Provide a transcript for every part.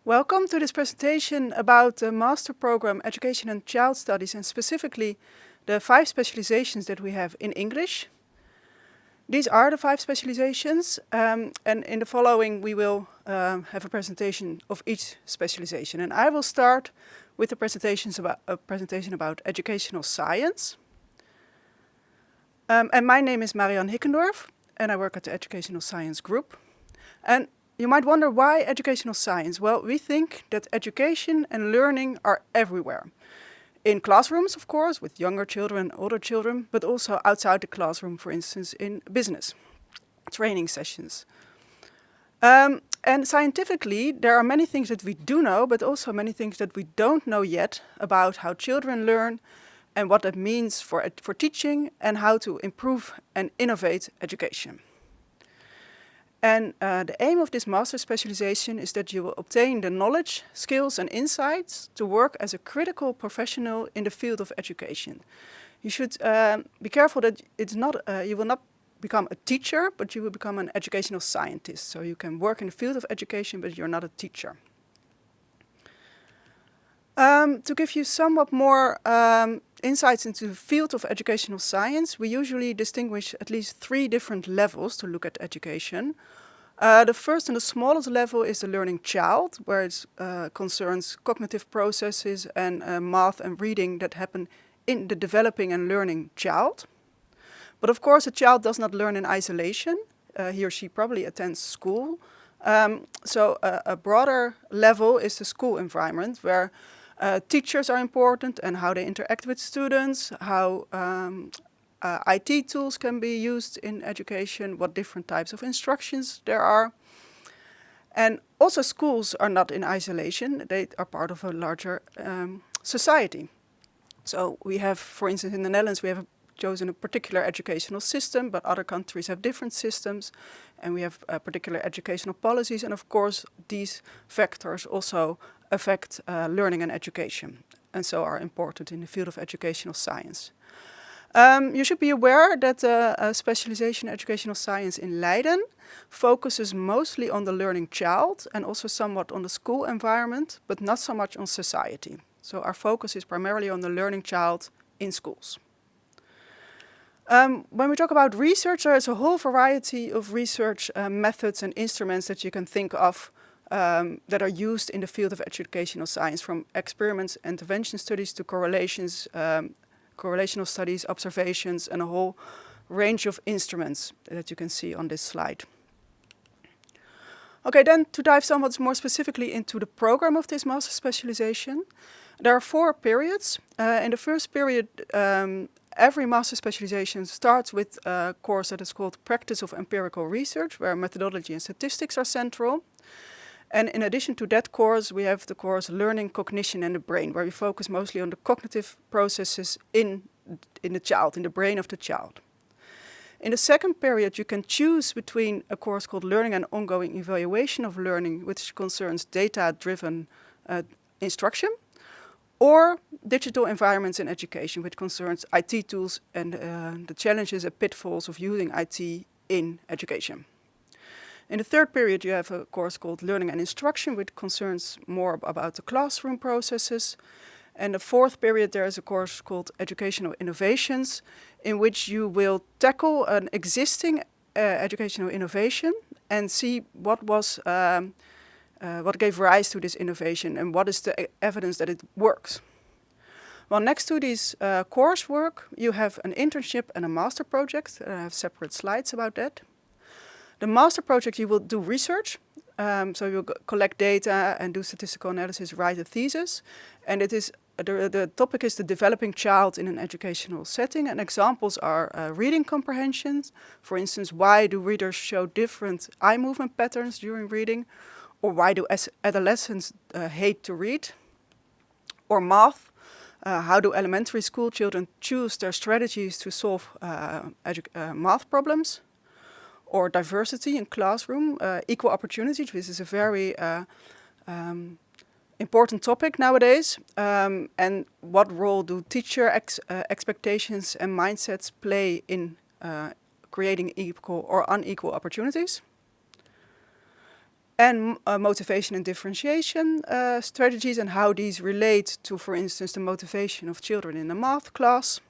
Welcome to this presentation about the Master Program Education and Child Studies, and specifically the 5 specializations that we have in English. These are the 5 specializations, and in the following we will have a presentation of each specialization. And I will start with a presentation about educational science. And my name is Marianne Hickendorf, and I work at the Educational Science Group. And you might wonder, why educational science? Well, we think that education and learning are everywhere. In classrooms, of course, with younger children and older children, but also outside the classroom, for instance, in business, training sessions. And scientifically, there are many things that we do know, but also many things that we don't know yet about how children learn and what that means for teaching and how to improve and innovate education. And the aim of this master specialization is that you will obtain the knowledge, skills and insights to work as a critical professional in the field of education. You should be careful that you will not become a teacher, but you will become an educational scientist. So you can work in the field of education, but you're not a teacher. To give you somewhat more insights into the field of educational science, we usually distinguish at least 3 different levels to look at education. The first and the smallest level is the learning child, where it concerns cognitive processes and math and reading that happen in the developing and learning child. But of course, a child does not learn in isolation. He or she probably attends school. So a broader level is the school environment, where teachers are important and how they interact with students, how IT tools can be used in education, what different types of instructions there are. And also schools are not in isolation, they are part of a larger society. So we have, for instance, in the Netherlands, we have chosen a particular educational system, but other countries have different systems, and we have particular educational policies, and of course these factors also affect learning and education, and so are important in the field of educational science. You should be aware that a specialization in educational science in Leiden focuses mostly on the learning child and also somewhat on the school environment, but not so much on society. So our focus is primarily on the learning child in schools. When we talk about research, there is a whole variety of research methods and instruments that you can think of that are used in the field of educational science, from experiments, intervention studies to correlations, correlational studies, observations, and a whole range of instruments that you can see on this slide. Okay, then to dive somewhat more specifically into the program of this master specialization, there are 4 periods. In the first period, every master specialization starts with a course that is called Practice of Empirical Research, where methodology and statistics are central. And in addition to that course, we have the course Learning, Cognition and the Brain, where we focus mostly on the cognitive processes in the child, in the brain of the child. In the second period, you can choose between a course called Learning and Ongoing Evaluation of Learning, which concerns data-driven instruction, or Digital Environments in Education, which concerns IT tools and the challenges and pitfalls of using IT in education. In the third period, you have a course called Learning and Instruction, which concerns more about the classroom processes. And the fourth period, there is a course called Educational Innovations, in which you will tackle an existing educational innovation and see what gave rise to this innovation and what is the evidence that it works. Well, next to this coursework, you have an internship and a master project. I have separate slides about that. The master project, you will do research, so you'll collect data and do statistical analysis, write a thesis, and it is the topic is the developing child in an educational setting, and examples are reading comprehensions. For instance, why do readers show different eye movement patterns during reading, or why do adolescents hate to read, or math. How do elementary school children choose their strategies to solve math problems? Or diversity in classroom, equal opportunities, which is a very important topic nowadays. And what role do teacher expectations and mindsets play in creating equal or unequal opportunities? and motivation and differentiation strategies and how these relate to, for instance, the motivation of children in a math class.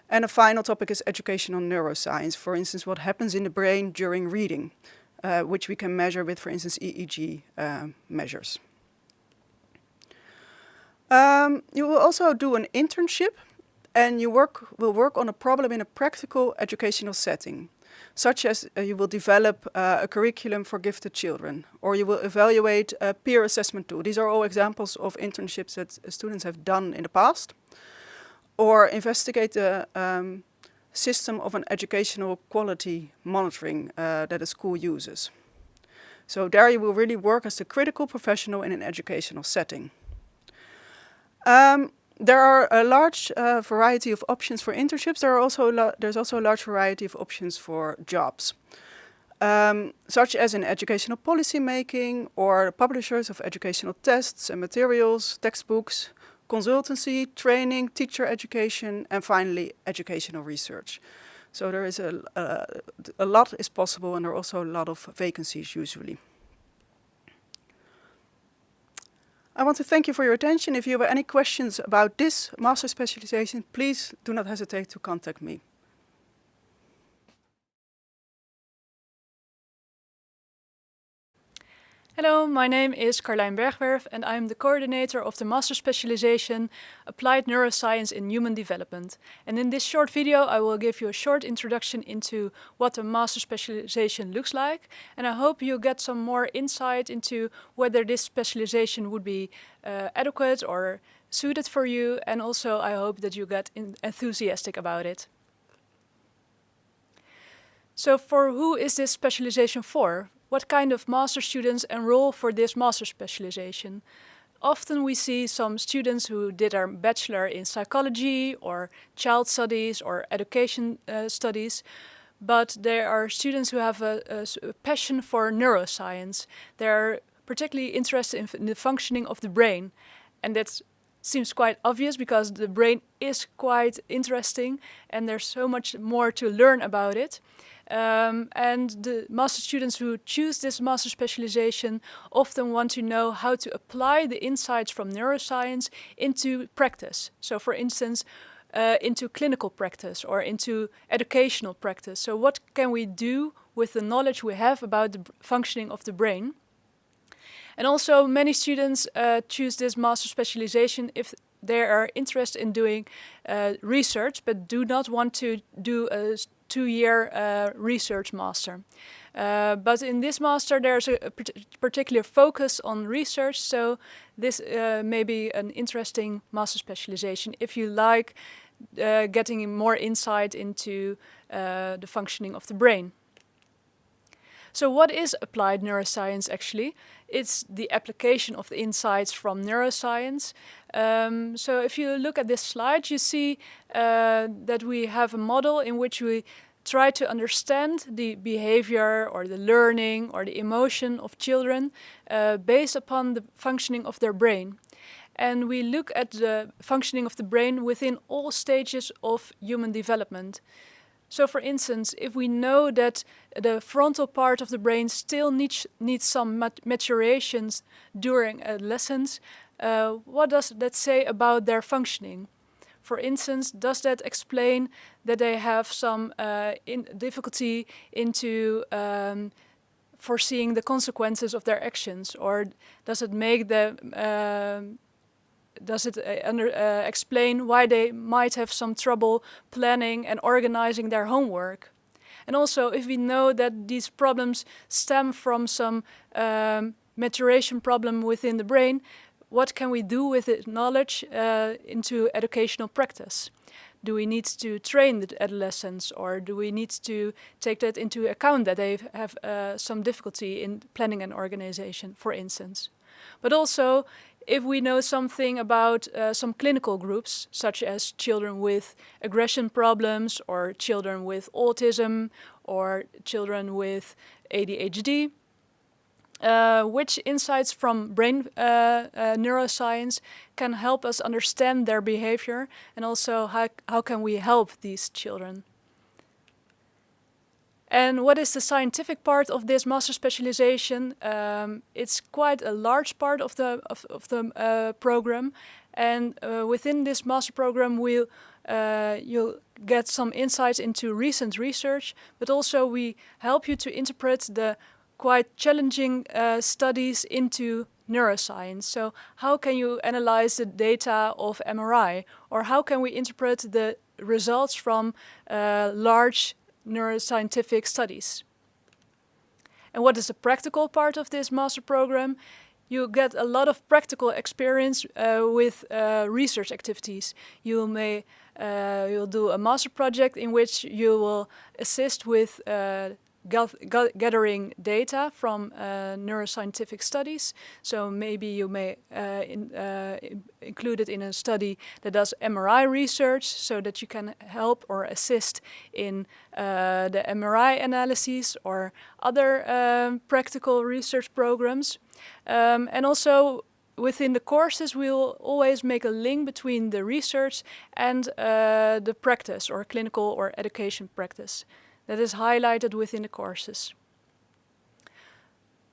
And a final topic is educational neuroscience, for instance, what happens in the brain during reading, which we can measure with, for instance, EEG measures. You will also do an internship, and you will work on a problem in a practical educational setting, such as you will develop a curriculum for gifted children, or you will evaluate a peer assessment tool. These are all examples of internships that students have done in the past, or investigate the system of an educational quality monitoring that a school uses. So there you will really work as a critical professional in an educational setting. There are a large variety of options for internships. There's also a large variety of options for jobs, such as in educational policy making or publishers of educational tests and materials, textbooks, consultancy, training, teacher education, and finally educational research. So there is a lot is possible, and there are also a lot of vacancies usually. I want to thank you for your attention. If you have any questions about this master specialization, please do not hesitate to contact me. Hello, my name is Carlijn Bergwerf and I'm the coordinator of the Master Specialization Applied Neuroscience in Human Development. And in this short video I will give you a short introduction into what a Master Specialization looks like, and I hope you get some more insight into whether this specialization would be adequate or suited for you, and also I hope that you get enthusiastic about it. So for who is this specialization for? What kind of master students enroll for this master specialization? Often we see some students who did their bachelor in psychology or child studies or education studies, but there are students who have a passion for neuroscience. They're particularly interested in the functioning of the brain, and that seems quite obvious because the brain is quite interesting and there's so much more to learn about it. And the master students who choose this master specialization often want to know how to apply the insights from neuroscience into practice. So for instance, into clinical practice or into educational practice. So what can we do with the knowledge we have about the functioning of the brain? And also many students choose this master specialization if they are interested in doing research but do not want to do a 2-year research master. But in this master there's a particular focus on research, so this may be an interesting master specialization if you like getting more insight into the functioning of the brain. So what is applied neuroscience actually? It's the application of the insights from neuroscience. So if you look at this slide, you see that we have a model in which we try to understand the behavior or the learning or the emotion of children based upon the functioning of their brain. And we look at the functioning of the brain within all stages of human development. So for instance, if we know that the frontal part of the brain still needs some maturations during adolescence, what does that say about their functioning? For instance, does that explain that they have some difficulty into foreseeing the consequences of their actions? Or does it make them explain why they might have some trouble planning and organizing their homework? And also, if we know that these problems stem from some maturation problem within the brain, what can we do with the knowledge into educational practice? Do we need to train the adolescents, or do we need to take that into account that they have some difficulty in planning and organization, for instance? But also, if we know something about some clinical groups, such as children with aggression problems, or children with autism, or children with ADHD, which insights from brain neuroscience can help us understand their behavior, and also how can we help these children? And what is the scientific part of this master specialization? It's quite a large part of the program, and within this master program, you'll get some insights into recent research, but also we help you to interpret the quite challenging studies into neuroscience. So how can you analyze the data of MRI, or how can we interpret the results from large neuroscientific studies? And what is the practical part of this master program? You get a lot of practical experience with research activities. You'll do a master project in which you will assist with gathering data from neuroscientific studies. So maybe you may include it in a study that does MRI research, so that you can help or assist in the MRI analyses or other practical research programs. And also within the courses, we'll always make a link between the research and the practice or clinical or education practice that is highlighted within the courses.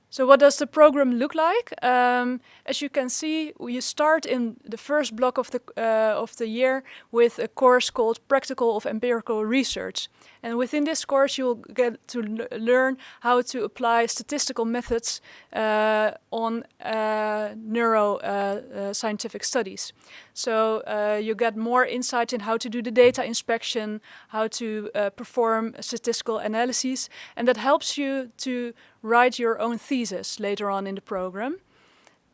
So what does the program look like? As you can see, you start in the first block of the year with a course called Practical of Empirical Research. And within this course, you'll get to learn how to apply statistical methods on neuroscientific studies. So you get more insight in how to do the data inspection, how to perform statistical analyses, and that helps you to write your own thesis later on in the program.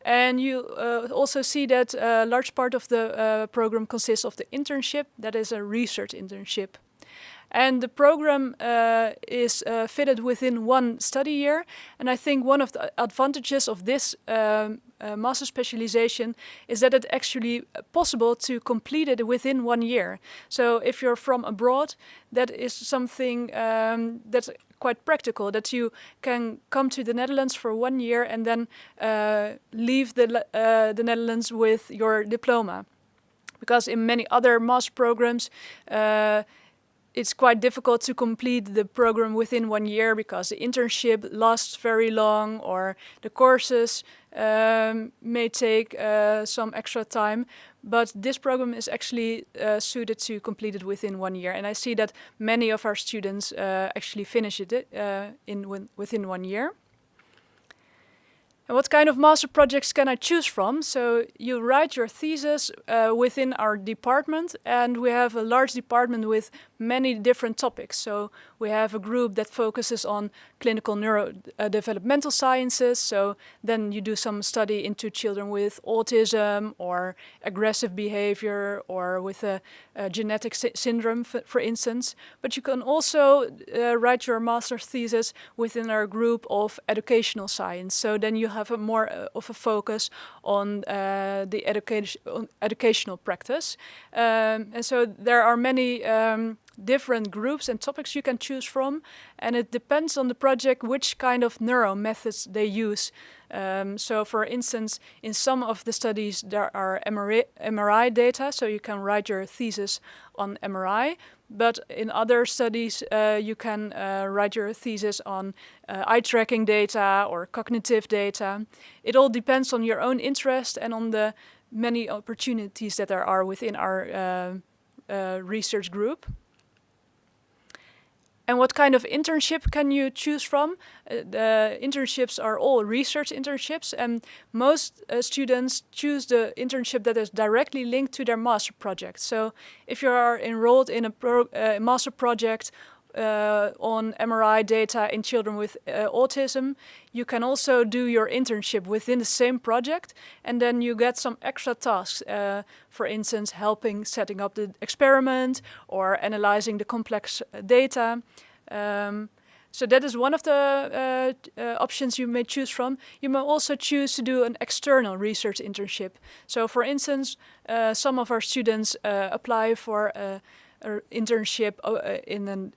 And you also see that a large part of the program consists of the internship, that is a research internship. And the program is fitted within one study year. And I think one of the advantages of this master specialization is that it's actually possible to complete it within 1 year. So if you're from abroad, that is something that's quite practical, that you can come to the Netherlands for 1 year and then leave the Netherlands with your diploma. Because in many other master programs, it's quite difficult to complete the program within 1 year because the internship lasts very long, or the courses may take some extra time. But this program is actually suited to complete it within 1 year. And I see that many of our students actually finish it within 1 year. And what kind of master projects can I choose from? So you write your thesis within our department, and we have a large department with many different topics. So we have a group that focuses on clinical neurodevelopmental sciences. So then you do some study into children with autism or aggressive behavior or with a genetic syndrome, for instance. But you can also write your master's thesis within our group of educational science. So then you have a more of a focus on the educational practice. And so there are many different groups and topics you can choose from, and it depends on the project which kind of neuro methods they use. So for instance, in some of the studies there are MRI data, so you can write your thesis on MRI, but in other studies you can write your thesis on eye tracking data or cognitive data. It all depends on your own interest and on the many opportunities that there are within our research group. And what kind of internship can you choose from? The internships are all research internships, and most students choose the internship that is directly linked to their master project. So if you are enrolled in a master project on MRI data in children with autism, you can also do your internship within the same project, and then you get some extra tasks, for instance, helping setting up the experiment or analyzing the complex data. So that is one of the options you may choose from. You may also choose to do an external research internship. So for instance, some of our students apply for an internship in a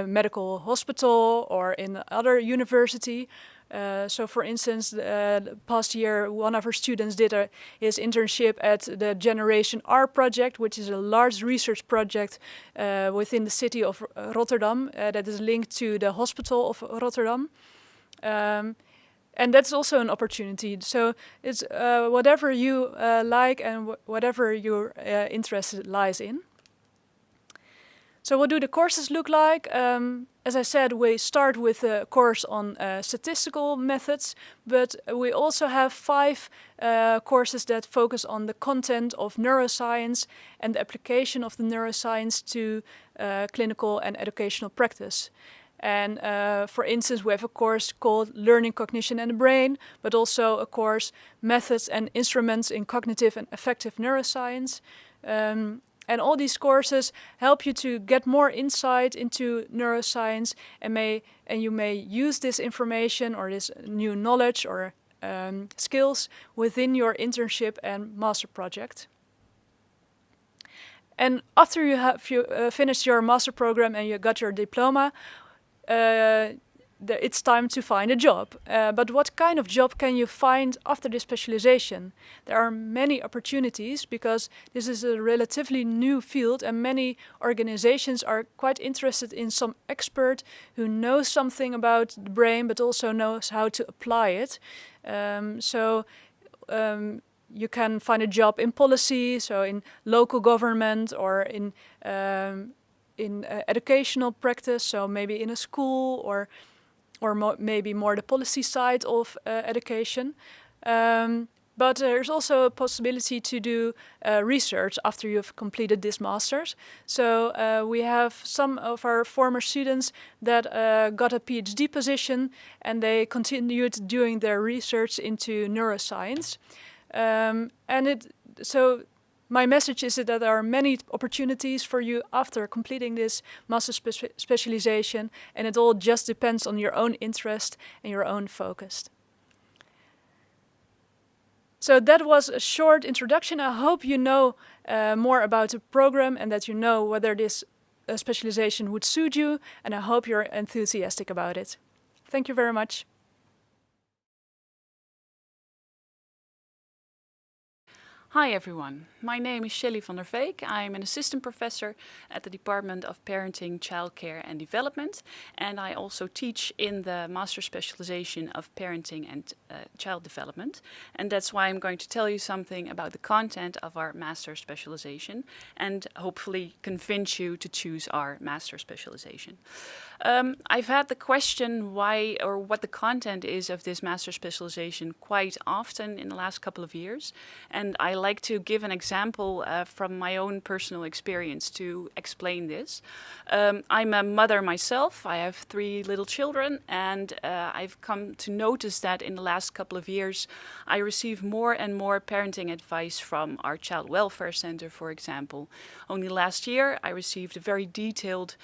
medical hospital or in other university. So for instance, the past year, one of our students did his internship at the Generation R project, which is a large research project within the city of Rotterdam that is linked to the hospital of Rotterdam. And that's also an opportunity. So it's whatever you like and whatever your interest lies in. So what do the courses look like? As I said, we start with a course on statistical methods, but we also have 5 courses that focus on the content of neuroscience and the application of the neuroscience to clinical and educational practice. And for instance, we have a course called Learning, Cognition and the Brain, but also a course Methods and Instruments in Cognitive and Affective Neuroscience. And all these courses help you to get more insight into neuroscience, and you may use this information or this new knowledge or skills within your internship and master project. And after you have finished your master program and you got your diploma, it's time to find a job. But what kind of job can you find after this specialization? There are many opportunities because this is a relatively new field and many organizations are quite interested in some expert who knows something about the brain but also knows how to apply it. You can find a job in policy, so in local government or in educational practice, so maybe in a school or maybe more the policy side of education. But there's also a possibility to do research after you've completed this master's. So we have some of our former students that got a PhD position and they continued doing their research into neuroscience. So my message is that there are many opportunities for you after completing this master specialization, and it all just depends on your own interest and your own focus. So that was a short introduction. I hope you know more about the program and that you know whether this specialization would suit you, and I hope you're enthusiastic about it. Thank you very much. Hi everyone, my name is Shelly van der Veek. I'm an assistant professor at the Department of Parenting, Childcare and Development, and I also teach in the Master Specialization of Parenting and Child Development, and that's why I'm going to tell you something about the content of our Master Specialization and hopefully convince you to choose our Master Specialization. I've had the question why or what the content is of this Master Specialization quite often in the last couple of years, and I like to give an example from my own personal experience to explain this. I'm a mother myself. I have 3 little children, and I've come to notice that in the last couple of years I receive more and more parenting advice from our Child Welfare Center, for example. Only last year I received a very detailed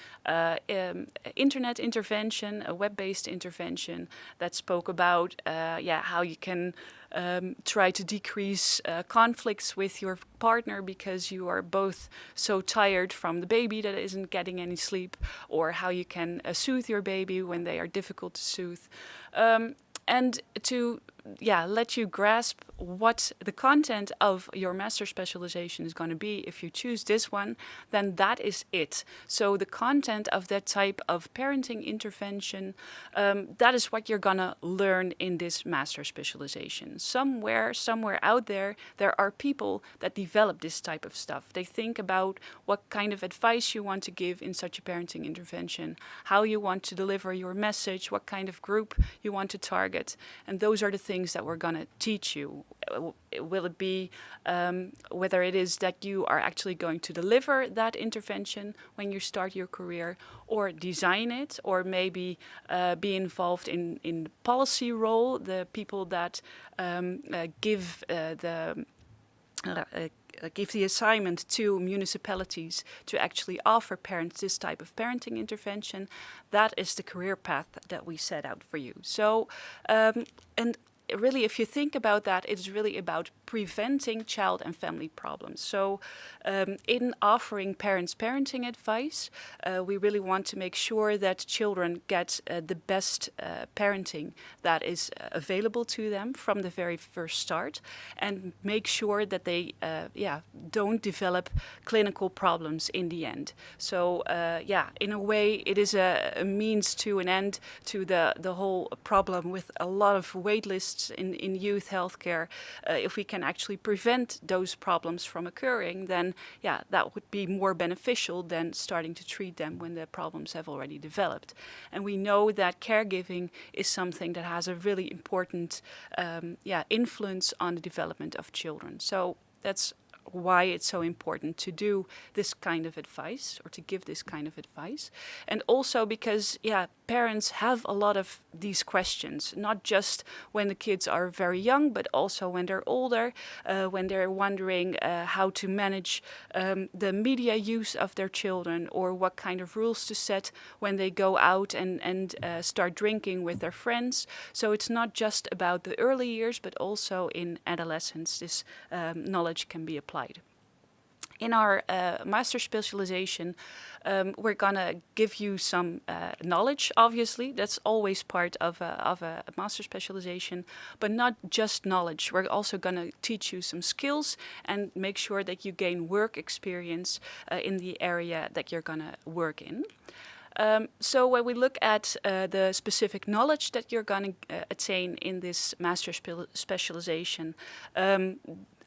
internet intervention, a web-based intervention that spoke about how you can try to decrease conflicts with your partner because you are both so tired from the baby that isn't getting any sleep, or how you can soothe your baby when they are difficult to soothe. And to let you grasp what the content of your master specialization is going to be if you choose this one, then that is it. So the content of that type of parenting intervention, that is what you're going to learn in this master specialization. Somewhere out there are people that develop this type of stuff. They think about what kind of advice you want to give in such a parenting intervention, how you want to deliver your message, what kind of group you want to target. And those are the things that we're going to teach you. Will it be whether it is that you are actually going to deliver that intervention when you start your career, or design it, or maybe be involved in the policy role, the people that give the assignment to municipalities to actually offer parents this type of parenting intervention. That is the career path that we set out for you. So, and really, if you think about that, it's really about preventing child and family problems. So in offering parents parenting advice, we really want to make sure that children get the best parenting that is available to them from the very first start, and make sure that they don't develop clinical problems in the end. So in a way, it is a means to an end to the whole problem with a lot of wait lists in youth healthcare. If we can actually prevent those problems from occurring, then that would be more beneficial than starting to treat them when the problems have already developed. And we know that caregiving is something that has a really important influence on the development of children. So that's why it's so important to do this kind of advice, or to give this kind of advice. And also because, parents have a lot of these questions, not just when the kids are very young, but also when they're older, when they're wondering how to manage the media use of their children, or what kind of rules to set when they go out and start drinking with their friends. So it's not just about the early years, but also in adolescence, this knowledge can be applied. In our master specialization, we're going to give you some knowledge, obviously. That's always part of a master specialization, but not just knowledge. We're also going to teach you some skills and make sure that you gain work experience in the area that you're going to work in. So when we look at the specific knowledge that you're going to attain in this master specialization,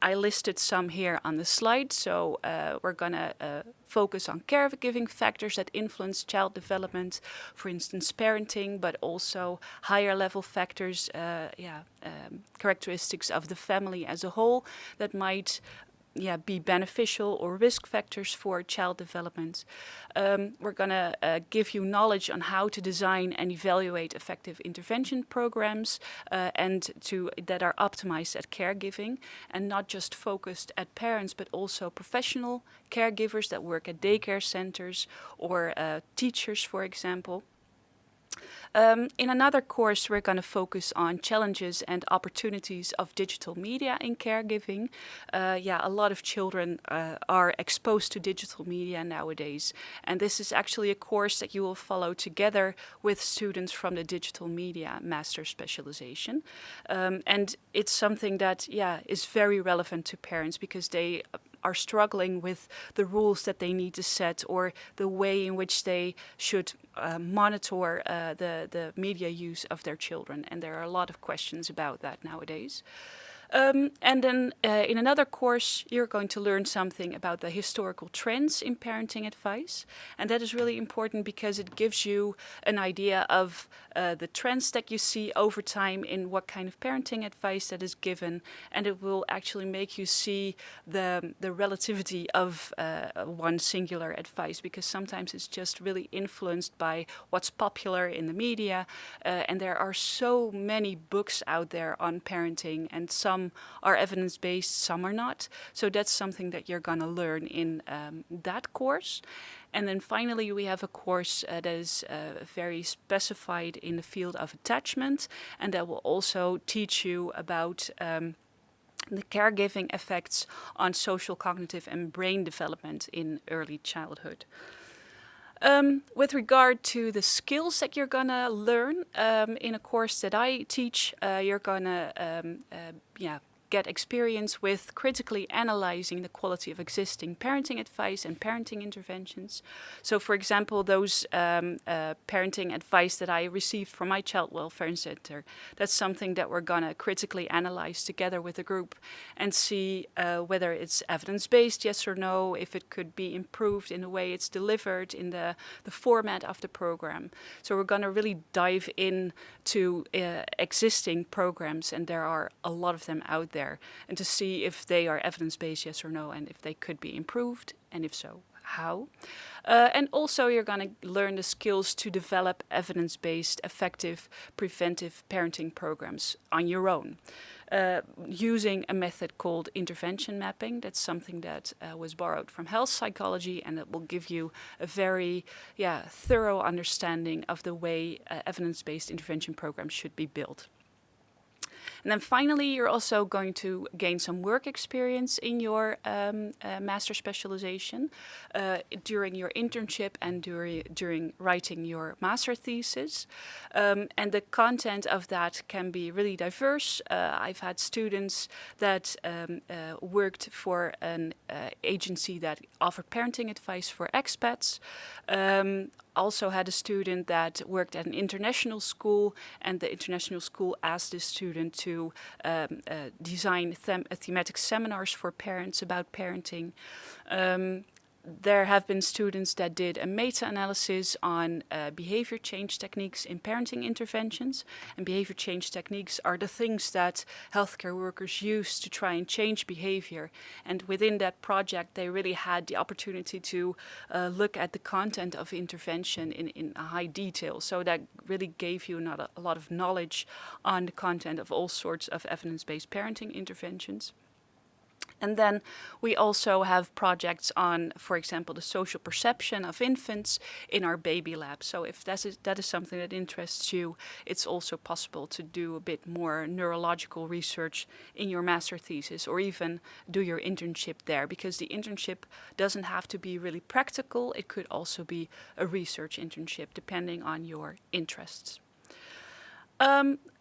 I listed some here on the slide. So we're going to focus on caregiving factors that influence child development, for instance, parenting, but also higher level factors, characteristics of the family as a whole that might be beneficial, or risk factors for child development. We're going to give you knowledge on how to design and evaluate effective intervention programs and that are optimized at caregiving, and not just focused at parents, but also professional caregivers that work at daycare centers or teachers, for example. In another course, we're going to focus on challenges and opportunities of digital media in caregiving. A lot of children are exposed to digital media nowadays, and this is actually a course that you will follow together with students from the digital media master specialization. And it's something that, is very relevant to parents, because they are struggling with the rules that they need to set, or the way in which they should monitor the media use of their children. And there are a lot of questions about that nowadays. And then in another course, you're going to learn something about the historical trends in parenting advice. And that is really important because it gives you an idea of the trends that you see over time in what kind of parenting advice that is given. And it will actually make you see the relativity of one singular advice, because sometimes it's just really influenced by what's popular in the media. And there are so many books out there on parenting, and some are evidence-based, some are not. So that's something that you're going to learn in that course. And then finally, we have a course that is very specified in the field of attachment, and that will also teach you about the caregiving effects on social, cognitive, and brain development in early childhood. With regard to the skills that you're going to learn in a course that I teach, you're going to get experience with critically analyzing the quality of existing parenting advice and parenting interventions. So, for example, those parenting advice that I received from my child welfare center, that's something that we're going to critically analyze together with the group and see whether it's evidence-based, yes or no, if it could be improved in the way it's delivered, in the format of the program. So we're going to really dive into existing programs, and there are a lot of them out there, and to see if they are evidence-based, yes or no, and if they could be improved, and if so, how. And also you're going to learn the skills to develop evidence-based, effective, preventive parenting programs on your own, using a method called intervention mapping. That's something that was borrowed from health psychology, and it will give you a very thorough understanding of the way evidence-based intervention programs should be built. And then finally, you're also going to gain some work experience in your master specialization during your internship and during writing your master thesis. And the content of that can be really diverse. I've had students that worked for an agency that offered parenting advice for expats. Also had a student that worked at an international school, and the international school asked this student to design thematic seminars for parents about parenting. There have been students that did a meta-analysis on behavior change techniques in parenting interventions. And behavior change techniques are the things that healthcare workers use to try and change behavior. And within that project, they really had the opportunity to look at the content of intervention in high detail. So that really gave you a lot of knowledge on the content of all sorts of evidence-based parenting interventions. And then we also have projects on, for example, the social perception of infants in our baby lab. So if that is something that interests you, it's also possible to do a bit more neurological research in your master thesis, or even do your internship there, because the internship doesn't have to be really practical. It could also be a research internship, depending on your interests.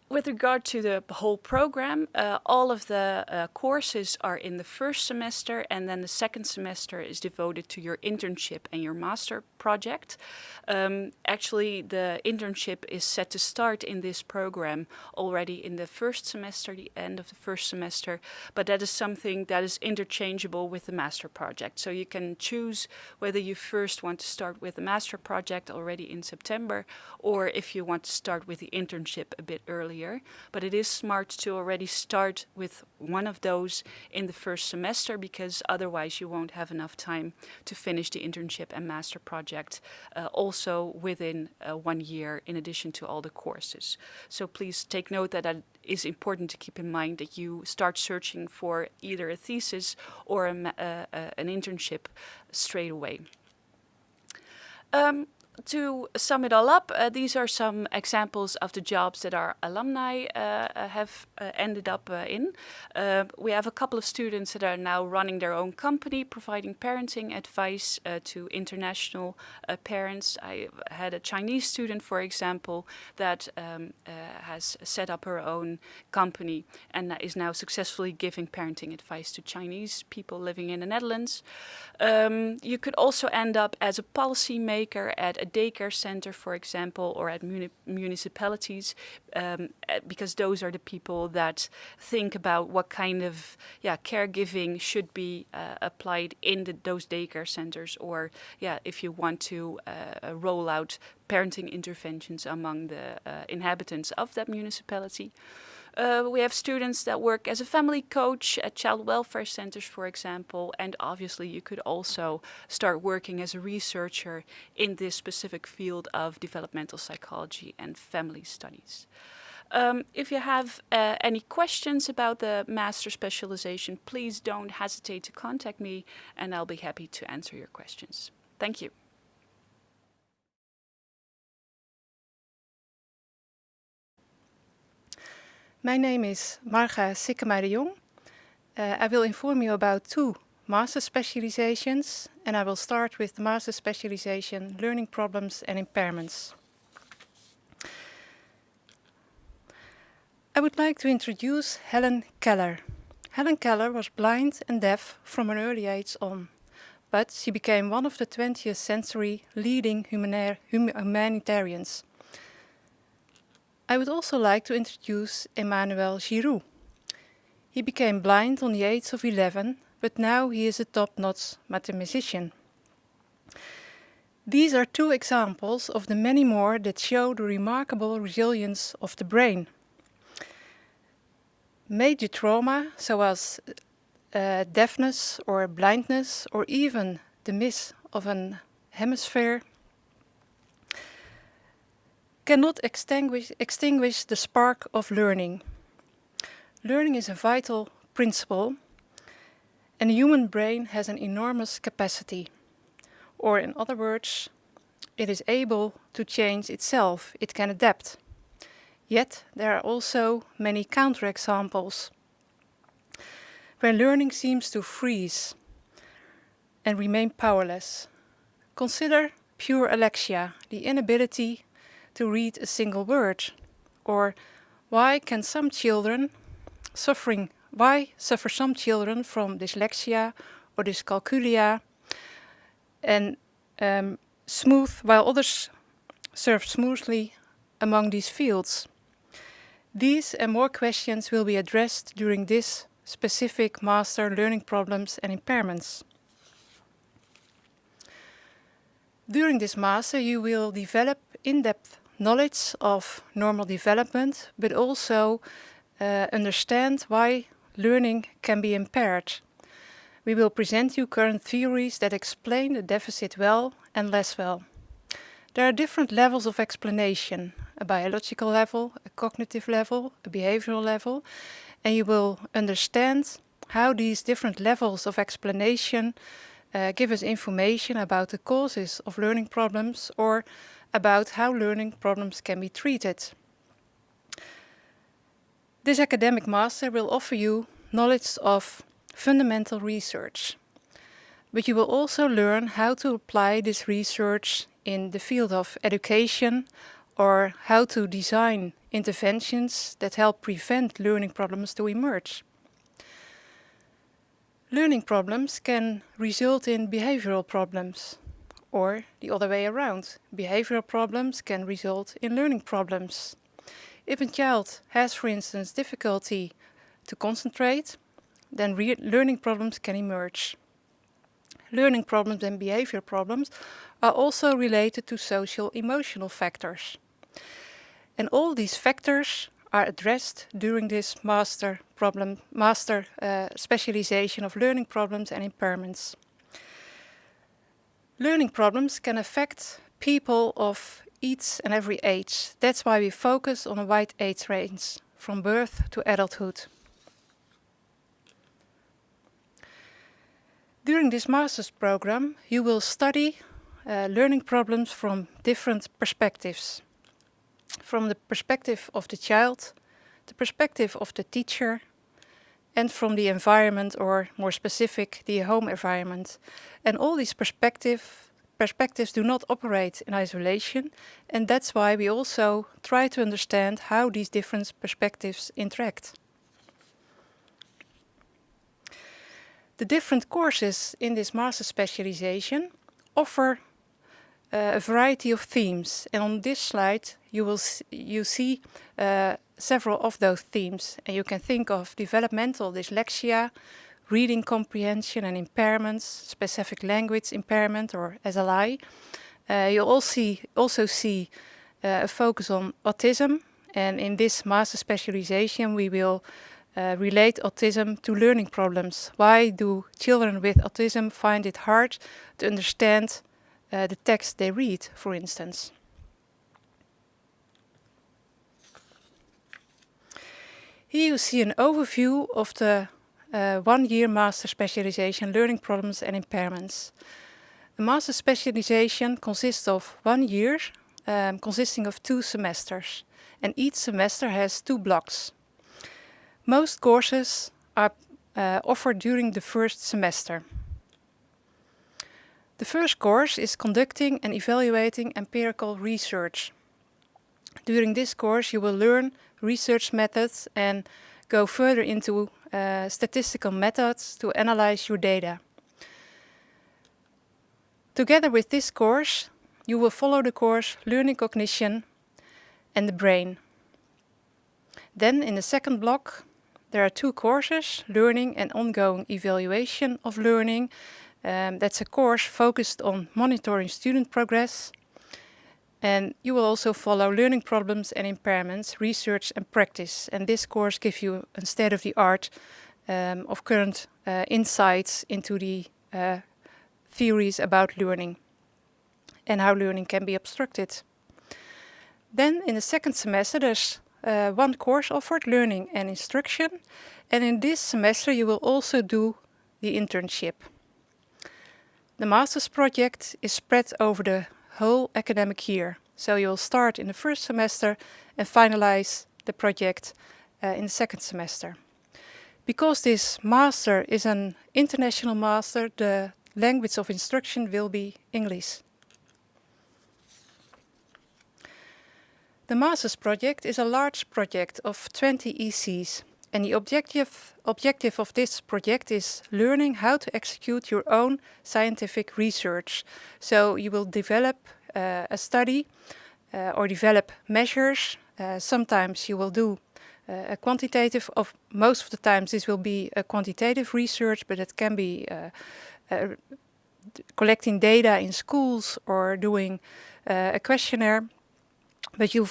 With regard to the whole program, all of the courses are in the first semester, and then the second semester is devoted to your internship and your master project. Actually, the internship is set to start in this program already in the first semester, the end of the first semester, but that is something that is interchangeable with the master project. So you can choose whether you first want to start with the master project already in September, or if you want to start with the internship a bit earlier. But it is smart to already start with one of those in the first semester, because otherwise you won't have enough time to finish the internship and master project also within 1 year, in addition to all the courses. So please take note that that is important to keep in mind, that you start searching for either a thesis or an internship straight away. To sum it all up, these are some examples of the jobs that our alumni have ended up in. We have a couple of students that are now running their own company, providing parenting advice to international parents. I had a Chinese student, for example, that has set up her own company and that is now successfully giving parenting advice to Chinese people living in the Netherlands. You could also end up as a policy maker at a daycare center, for example, or at municipalities, because those are the people that think about what kind of caregiving should be applied in those daycare centers, or if you want to roll out parenting interventions among the inhabitants of that municipality. We have students that work as a family coach at child welfare centers, for example, and obviously you could also start working as a researcher in this specific field of developmental psychology and family studies. If you have any questions about the master specialization, please don't hesitate to contact me and I'll be happy to answer your questions. Thank you. My name is Marga Sikkema de Jong. I will inform you about 2 master specializations, and I will start with the master specialization Learning Problems and Impairments. I would like to introduce Helen Keller. Helen Keller was blind and deaf from an early age on, but she became one of the 20th century leading humanitarians. I would also like to introduce Emmanuel Giroux. He became blind on the age of 11, but now he is a top-notch mathematician. These are 2 examples of the many more that show the remarkable resilience of the brain. Major trauma, such as deafness or blindness, or even the miss of an hemisphere, cannot extinguish the spark of learning. Learning is a vital principle, and the human brain has an enormous capacity. Or in other words, it is able to change itself, it can adapt. Yet there are also many counterexamples where learning seems to freeze and remain powerless. Consider pure alexia, the inability to read a single word. Or why suffer some children from dyslexia or dyscalculia and while others serve smoothly among these fields? These and more questions will be addressed during this specific master learning problems and impairments. During this master, you will develop in-depth knowledge of normal development, but also understand why learning can be impaired. We will present you current theories that explain the deficit well and less well. There are different levels of explanation, a biological level, a cognitive level, a behavioral level, and you will understand how these different levels of explanation give us information about the causes of learning problems or about how learning problems can be treated. This academic master will offer you knowledge of fundamental research, but you will also learn how to apply this research in the field of education or how to design interventions that help prevent learning problems to emerge. Learning problems can result in behavioral problems, or the other way around. Behavioral problems can result in learning problems. If a child has, for instance, difficulty to concentrate, then learning problems can emerge. Learning problems and behavior problems are also related to social emotional factors. And all these factors are addressed during this master specialization of learning problems and impairments. Learning problems can affect people of each and every age. That's why we focus on a wide age range, from birth to adulthood. During this master's program, you will study learning problems from different perspectives. From the perspective of the child, the perspective of the teacher, and from the environment, or more specific, the home environment. And all these perspectives do not operate in isolation, and that's why we also try to understand how these different perspectives interact. The different courses in this master specialization offer a variety of themes, and on this slide you see several of those themes, and you can think of developmental dyslexia, reading comprehension and impairments, specific language impairment or SLI. You also see a focus on autism, and in this master specialization we will relate autism to learning problems. Why do children with autism find it hard to understand the text they read, for instance? Here you see an overview of the one-year master specialization learning problems and impairments. A master specialization consists of 1 year, consisting of 2 semesters, and each semester has 2 blocks. Most courses are offered during the first semester. The first course is conducting and evaluating empirical research. During this course you will learn research methods and go further into statistical methods to analyze your data. Together with this course, you will follow the course Learning Cognition and the Brain. Then in the second block, there are 2 courses, Learning and Ongoing Evaluation of Learning. That's a course focused on monitoring student progress. And you will also follow Learning Problems and Impairments, Research and Practice. And this course gives you a state-of-the-art of current insights into the theories about learning and how learning can be obstructed. Then in the second semester there's 1 course offered, Learning and Instruction. And in this semester you will also do the internship. The master's project is spread over the whole academic year. So you'll start in the first semester and finalize the project in the second semester. Because this master is an international master, the language of instruction will be English. The master's project is a large project of 20 ECs, and the objective of this project is learning how to execute your own scientific research. So you will develop a study or develop measures. Sometimes you will do a quantitative, most of the times this will be a quantitative research, but it can be collecting data in schools or doing a questionnaire. But you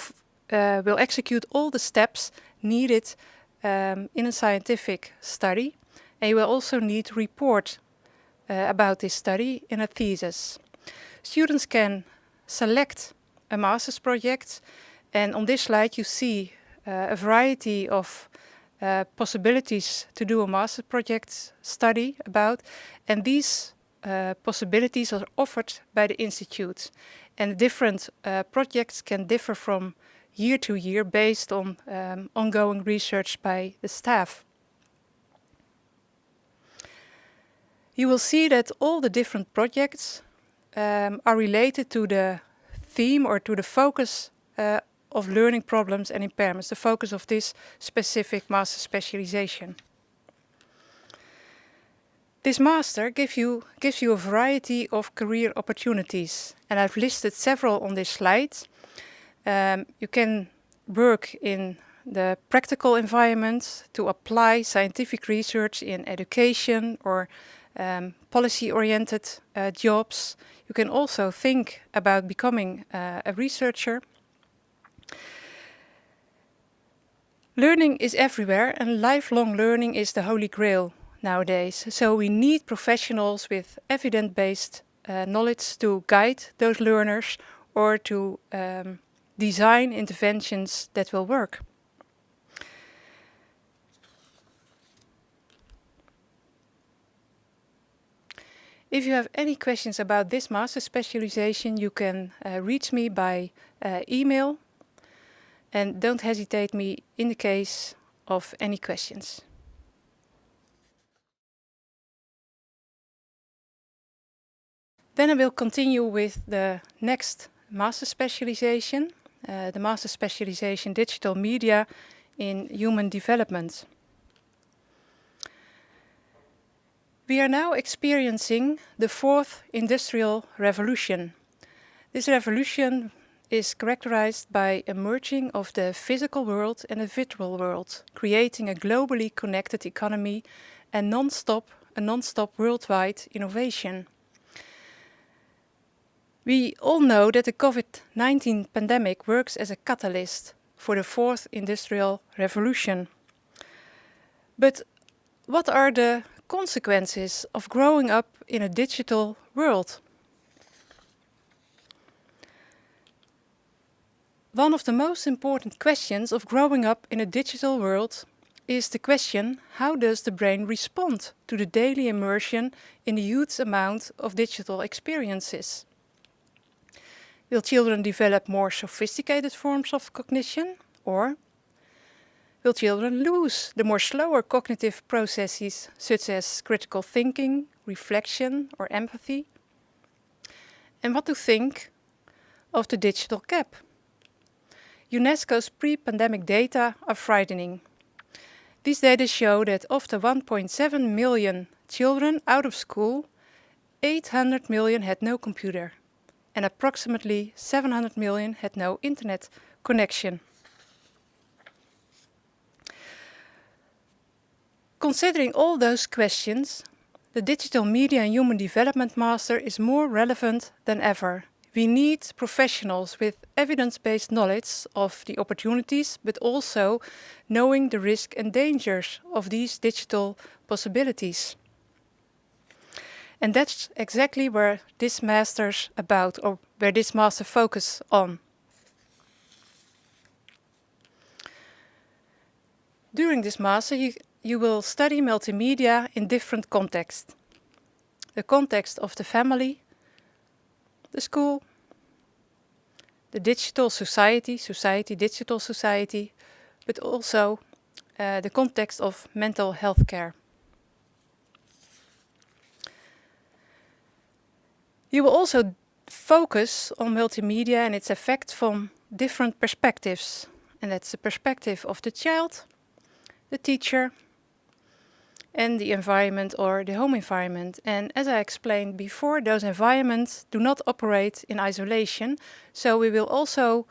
will execute all the steps needed in a scientific study, and you will also need to report about this study in a thesis. Students can select a master's project, and on this slide you see a variety of possibilities to do a master's project study about, and these possibilities are offered by the institute. And different projects can differ from year to year based on ongoing research by the staff. You will see that all the different projects are related to the theme or to the focus of learning problems and impairments, the focus of this specific master specialization. This master gives you a variety of career opportunities, and I've listed several on this slide. You can work in the practical environment to apply scientific research in education or policy-oriented jobs. You can also think about becoming a researcher. Learning is everywhere, and lifelong learning is the holy grail nowadays. So we need professionals with evidence-based knowledge to guide those learners or to design interventions that will work. If you have any questions about this master specialization, you can reach me by email, and don't hesitate me in the case of any questions. Then I will continue with the next master specialization, the master specialization Digital Media in Human Development. We are now experiencing the fourth industrial revolution. This revolution is characterized by a merging of the physical world and the virtual world, creating a globally connected economy and a non-stop worldwide innovation. We all know that the COVID-19 pandemic works as a catalyst for the fourth industrial revolution. But what are the consequences of growing up in a digital world? One of the most important questions of growing up in a digital world is the question, how does the brain respond to the daily immersion in the huge amount of digital experiences? Will children develop more sophisticated forms of cognition, or will children lose the more slower cognitive processes such as critical thinking, reflection, or empathy? And what to think of the digital gap? UNESCO's pre-pandemic data are frightening. These data show that of the 1.7 million children out of school, 800 million had no computer, and approximately 700 million had no internet connection. Considering all those questions, the Digital Media and Human Development Master is more relevant than ever. We need professionals with evidence-based knowledge of the opportunities, but also knowing the risks and dangers of these digital possibilities. And that's exactly where this master's about, or where this master focuses on. During this master, you will study multimedia in different contexts. The context of the family, the school, the digital society, digital society, but also the context of mental health care. You will also focus on multimedia and its effect from different perspectives. And that's the perspective of the child, the teacher, and the environment or the home environment. And as I explained before, those environments do not operate in isolation. So we will also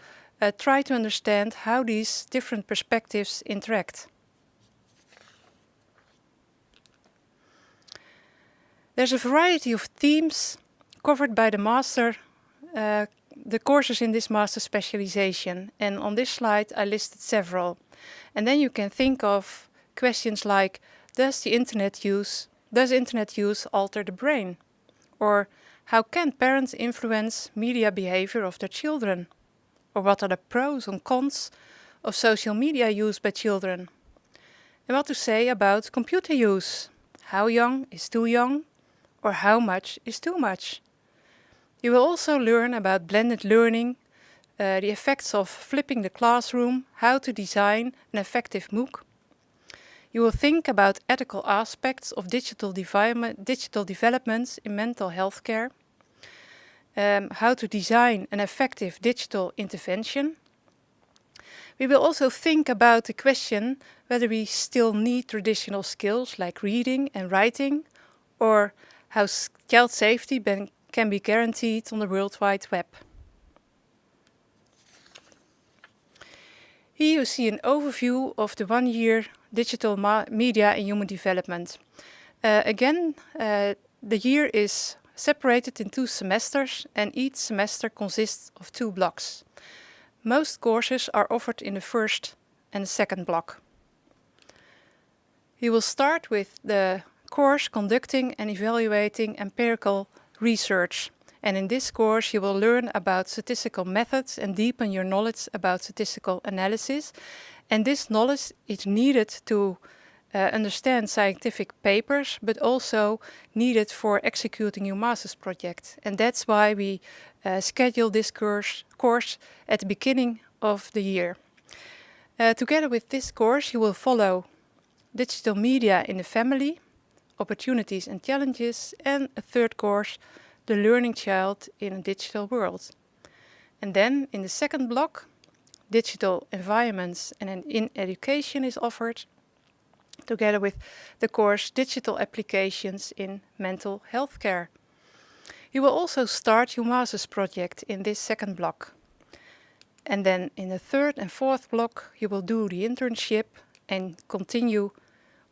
try to understand how these different perspectives interact. There's a variety of themes covered by the courses in this master specialization. And on this slide, I listed several. And then you can think of questions like, does internet use alter the brain? Or how can parents influence media behavior of their children? Or what are the pros and cons of social media use by children? And what to say about computer use? How young is too young? Or how much is too much? You will also learn about blended learning, the effects of flipping the classroom, how to design an effective MOOC. You will think about ethical aspects of digital developments in mental health care, how to design an effective digital intervention. We will also think about the question whether we still need traditional skills like reading and writing, or how child safety can be guaranteed on the World Wide Web. Here you see an overview of the one-year digital media and human development. The year is separated in 2 semesters, and each semester consists of 2 blocks. Most courses are offered in the first and the second block. You will start with the course conducting and evaluating empirical research. And in this course you will learn about statistical methods and deepen your knowledge about statistical analysis. And this knowledge is needed to understand scientific papers, but also needed for executing your master's project. And that's why we schedule this course at the beginning of the year. Together with this course you will follow digital media in the family, opportunities and challenges, and a third course, the learning child in a digital world. And then in the second block, digital environments and in education is offered, together with the course digital applications in mental health care. You will also start your master's project in this second block. And then in the third and fourth block, you will do the internship and continue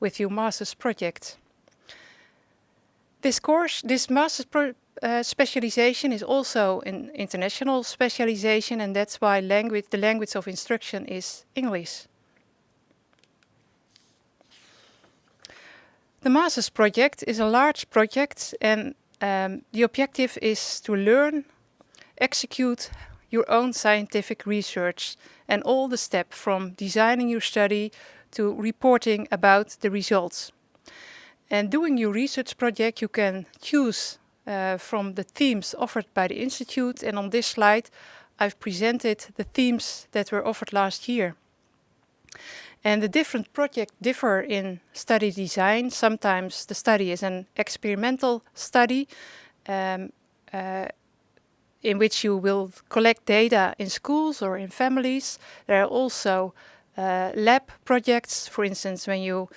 with your master's project. This master's specialization is also an international specialization, and that's why the language of instruction is English. The master's project is a large project, and the objective is to learn, execute your own scientific research, and all the steps from designing your study to reporting about the results. And doing your research project, you can choose from the themes offered by the Institute. And on this slide, I've presented the themes that were offered last year. And the different projects differ in study design. Sometimes the study is an experimental study in which you will collect data in schools or in families. There are also lab projects. For instance, when you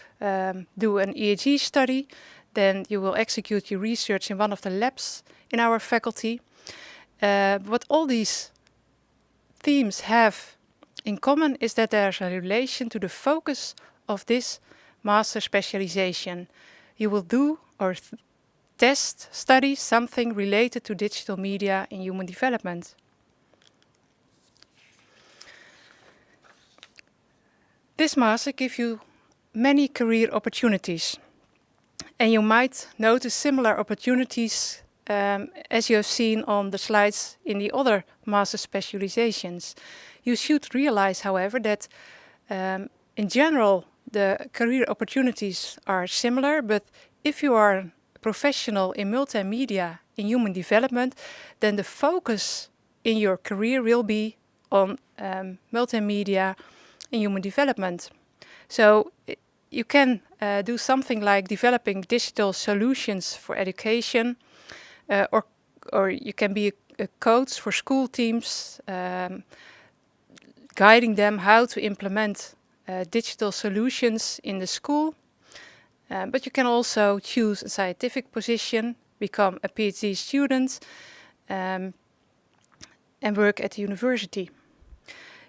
do an EEG study, then you will execute your research in one of the labs in our faculty. What all these themes have in common is that there's a relation to the focus of this master specialization. You will do or study something related to digital media in human development. This master gives you many career opportunities. And you might notice similar opportunities as you have seen on the slides in the other master specializations. You should realize, however, that in general the career opportunities are similar, but if you are a professional in multimedia in human development, then the focus in your career will be on multimedia and human development. So you can do something like developing digital solutions for education, or you can be a coach for school teams, guiding them how to implement digital solutions in the school. But you can also choose a scientific position, become a PhD student, and work at the university.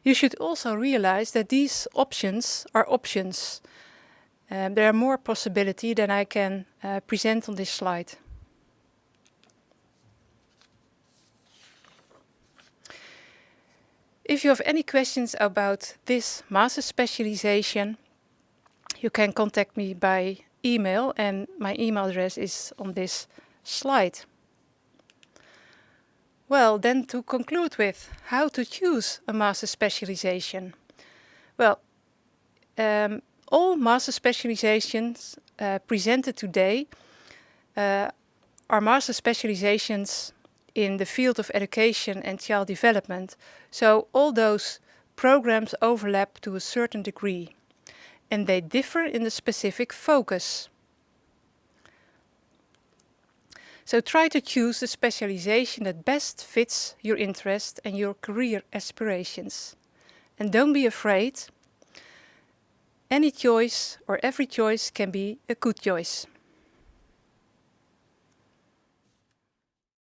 You should also realize that these options are options. There are more possibilities than I can present on this slide. If you have any questions about this master specialization, you can contact me by email, and my email address is on this slide. Well, then to conclude with how to choose a master specialization. Well, all master specializations presented today are master specializations in the field of education and child development. So all those programs overlap to a certain degree, and they differ in the specific focus. So try to choose the specialization that best fits your interest and your career aspirations. And don't be afraid. Any choice or every choice can be a good choice.